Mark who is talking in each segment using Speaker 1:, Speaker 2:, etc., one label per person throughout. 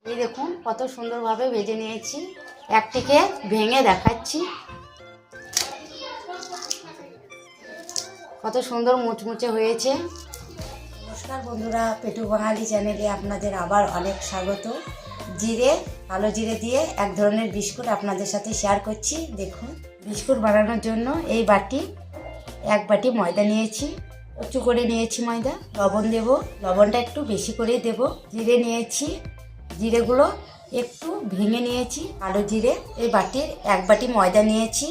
Speaker 1: এই দেখুন কত সুন্দরভাবে ভেজে নিয়েছি। একটিকে ভেঙে দেখাচ্ছি, কত সুন্দর মুচমুচে হয়েছে। নমস্কার বন্ধুরা, পেটু বাঙালি চ্যানেলে আপনাদের আবার অনেক স্বাগত। কালো জিরে দিয়ে এক ধরনের বিস্কুট আপনাদের সাথে শেয়ার করছি। দেখুন, বিস্কুট বানানোর জন্য এই এক বাটি ময়দা নিয়েছি, উঁচু করে নিয়েছি ময়দা। লবণ দেব, লবণটা একটু বেশি করে দেব। জিরে নিয়েছি, জিরেগুলো একটু ভেঙে নিয়েছি। কালো জিরে এই বাটির এক বাটি ময়দা নিয়েছি,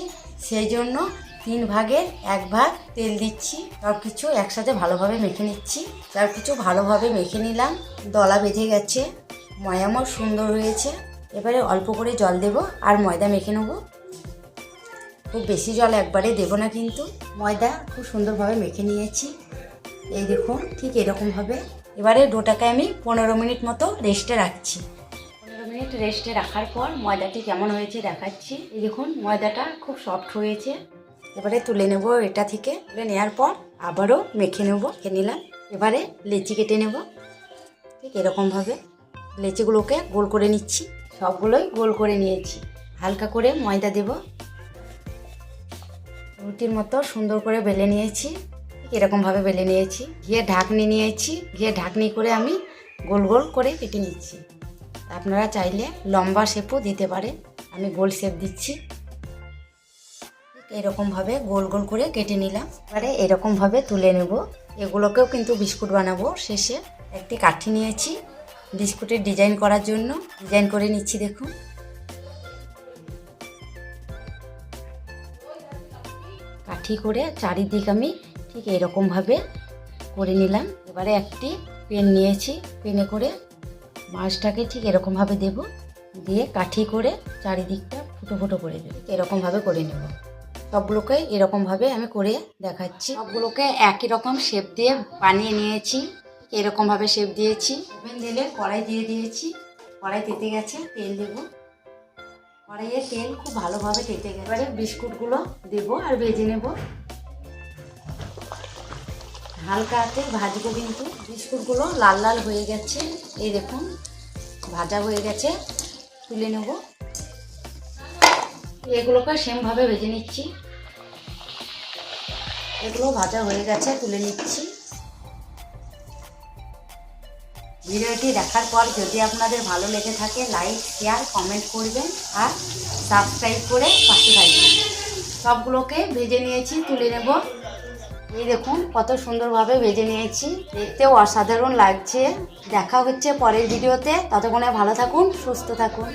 Speaker 1: সেই জন্য 3 ভাগের 1 ভাগ তেল দিচ্ছি। সব কিছু একসাথে ভালোভাবে মেখে নিচ্ছি। সব কিছু ভালোভাবে মেখে নিলাম। দলা বেঁধে গেছে, ময়ামও সুন্দর হয়েছে। এবারে অল্প করে জল দেব আর ময়দা মেখে নেব। খুব বেশি জল একবারে দেব না, কিন্তু ময়দা খুব সুন্দরভাবে মেখে নিয়েছি। এই দেখুন, ঠিক এরকমভাবে। এবারে ডোটাকে আমি 15 মিনিট মতো রেস্টে রাখছি। 15 মিনিট রেস্টে রাখার পর ময়দাটি কেমন হয়েছে দেখাচ্ছি। এই দেখুন, ময়দাটা খুব সফট হয়েছে। এবারে তুলে নেব এটা থেকে। তুলে নেওয়ার পর আবারও মেখে নিলাম। এবারে লেচি কেটে নেব। ঠিক এরকমভাবে লেচিগুলোকে গোল করে নিচ্ছি। সবগুলোই গোল করে নিয়েছি। হালকা করে ময়দা দেব। রুটির মতো সুন্দর করে বেলে নিয়েছি। এরকমভাবে বেলে নিয়েছি। ঘিয়ে ঢাকনি নিয়েছি, ঘিয়ে ঢাকনি করে আমি গোল গোল করে কেটে নিচ্ছি। আপনারা চাইলে লম্বা শেপও দিতে পারেন, আমি গোল শেপ দিচ্ছি। এরকমভাবে গোল গোল করে কেটে নিলাম। এবারে এরকমভাবে তুলে নেব। এগুলোকেও কিন্তু বিস্কুট বানাবো। শেষে একটি কাঠি নিয়েছি বিস্কুটের ডিজাইন করার জন্য, ডিজাইন করে নিচ্ছি। দেখুন, কাঠি করে চারিদিক আমি ঠিক এরকমভাবে করে নিলাম। এবারে একটি পেন নিয়েছি, পেনে করে মাছটাকে ঠিক এরকমভাবে দেব, দিয়ে কাঠি করে চারিদিকটা ফুটো ফুটো করে দেব। এরকমভাবে করে নেব। সবগুলোকে এরকমভাবে আমি করে দেখাচ্ছি। সবগুলোকে একই রকম শেপ দিয়ে বানিয়ে নিয়েছি। এরকমভাবে শেপ দিয়েছি। ওভেন দিলে কড়াই দিয়ে দিয়েছি। কড়াই তেতে গেছে, তেল দেবো। কড়াইয়ে তেল খুব ভালোভাবে তেতে গেছে। এবারে বিস্কুটগুলো দেবো আর ভেজে নেব। হালকা হাতে ভাজবো, কিন্তু বিস্কুটগুলো লাল লাল হয়ে গেছে। এই দেখুন, ভাজা হয়ে গেছে। তুলে নেব। এগুলোকে সেমভাবে ভেজে নিচ্ছি। এগুলো ভাজা হয়ে গেছে, তুলে নিচ্ছি। ভিডিওটি দেখার পর যদি আপনাদের ভালো লেগে থাকে, লাইক, শেয়ার, কমেন্ট করবেন আর সাবস্ক্রাইব করে পাশে থাকবেন। সবগুলোকে ভেজে নিয়েছি, তুলে নেব। এই দেখুন, কত সুন্দরভাবে ভেজে নিয়েছি। দেখতেও অসাধারণ লাগছে। দেখা হচ্ছে পরের ভিডিওতে। ততক্ষণে ভালো থাকুন, সুস্থ থাকুন।